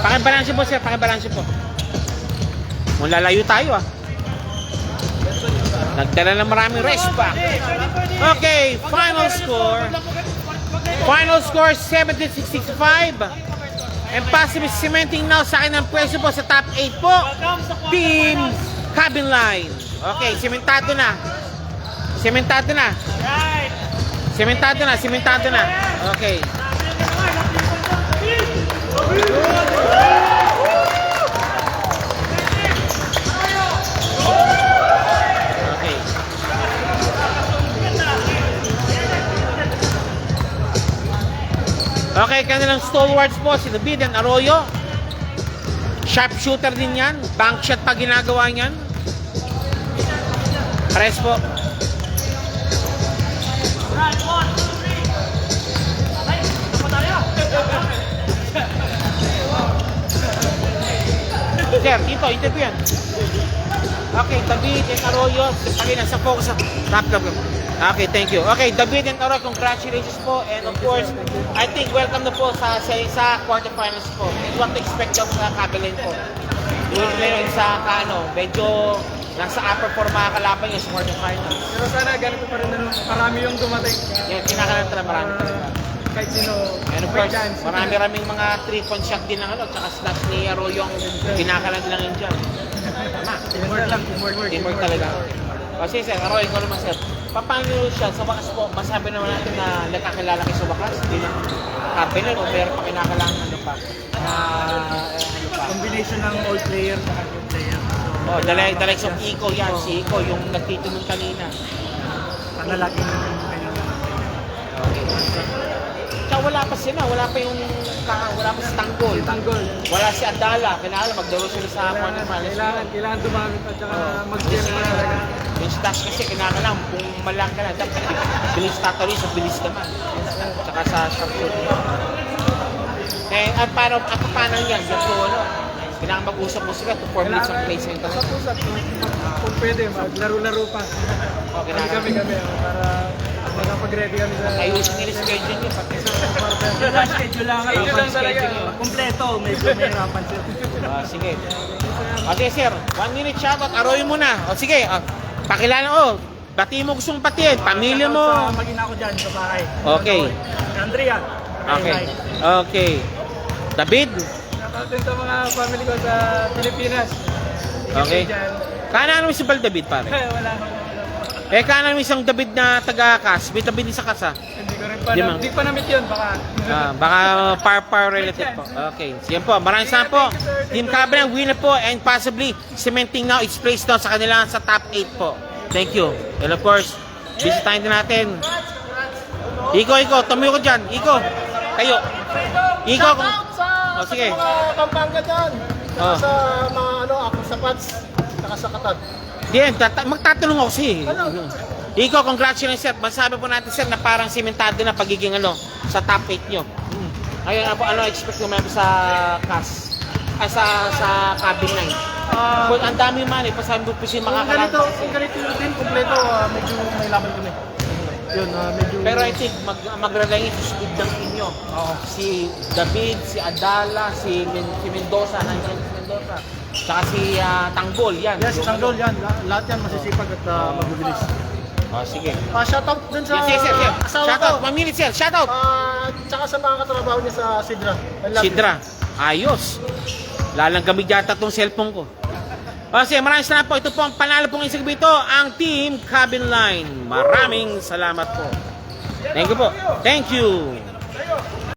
Pakibalansin po, sir. Pakibalansin po. Lalayo tayo, ah. Nagdala ng maraming rest pa. Okay, final score. Final score, 76-65. And possibly cementing now sa akin ang pwesto po sa top 8 po. Team Cabin Line. Okay, sementado na. Sementado na. Sementado na, sementado na. Okay. Okay, kanilang stalwarts po, si David and Arroyo. Sharpshooter din yan. Bank shot pa ginagawa niyan. Pares po. Sir, ito yan. Okay, David and Arroyo. Nasa focus. Okay, thank you. Okay, David and Arroyo, congratulations po. And of course, I think welcome na po sa quarterfinals po. And what to expect daw sa Cabin po. Ngayon sa medyo nasa upper form mga kalaban yung sa quarterfinals. Pero sana ganito pa rin marami yung dumating. Yan, kinakalan talaga marami. Kahit sino. And of course, marami-raming mga 3-point shot din ng tsaka slash ni Arroyo yung kinakalan lang yun dyan. Tama. Teamwork lang, Teamwork talaga. Kasi sir, Arroyo, ikaw naman sir. Paano siya sa wakas po, masabi naman natin na nagkakilala kayo sa wakas? Hindi lang Cabin o meron pa kinakalangan Combination ng old player at new player. Oh, dalay sa Iko yan. Si Iko yung nagtitunong kanina. Panalaki ng kanyang. Okay. Tsaka wala pa sila. Wala pa si Tanggol. Wala si Adala. Kailangan magdaro sila sa quarterfinals. Kailangan dumamit at saka mag-game pa talaga. Yung stats kasi kinakalang kung malang ka na. Bilis tatali sa bilis naman. Tsaka sa shot. At paano yan? Kailangan mag-usap mo sila to form minutes ang placement. Usap-usap. Kung pwede, maglaro-laro pa. Okay na. Kami para makapag-ready kami sa... Ayusin nila schedule nyo. Schedule lang. Ayusin talaga. schedule nyo. Kompleto. Medyo may hirapan sir. Sige. Okay sir, 1 minute shoutout. Arroyo mo na. Sige, pakilala. Bati mo gustong batiin. Pamilya mo. Maging ako dyan sa bahay. Okay. Andrea. Okay. David. Shoutout sa mga family ko sa Pilipinas. Okay. Kanan mo si Bal David pare. Wala. Kanan mo isang David na taga-Kas. May David sa Kas ha. Hindi ko rin pa Hindi pa na-meet yun baka. Baka par relative po. Okay. Yan po. Maraming salamat po. Team Cabin ang winner po and possibly cementing now its place down sa kanila sa top 8 po. Thank you. And of course, bisitahin din natin. Iko, tumayo ko dyan. Iko, kayo. Iko, sige. Sa mga Pampanga dyan. Sa mga ako sa Pats. Saka sa Katad. Diyan, magtatanong ako siya. Iko, congratulations sir. Masabi po natin sir na parang simentado na pagiging sa top 8 nyo. Ngayon, ano expect naman sa CAS? Sa Cabin 9. Ang dami man pasabi po siya makakalaban. Kung ganito din, kompleto, medyo may laban kami. Yun, medyo... Pero I think mag-rely sa speed ng inyo. Si David, si Adala, si Mendoza, tsaka si Tanggol, yan. Yes, si Tanggol, yan. Lahat yan masisipag at magbibilis. Sige. Shoutout dun sa Yes. asawa Shoutout, ko. 1 minute sir, shoutout. Tsaka sa mga katrabaho niya sa Sidra. Sidra, ayos. Lalanggamig yata itong cellphone ko. Kasi maraming salamat po. Ito po ang panalo pong isang bito, ang Team Cabin Line. Maraming salamat po. Thank you po. Thank you.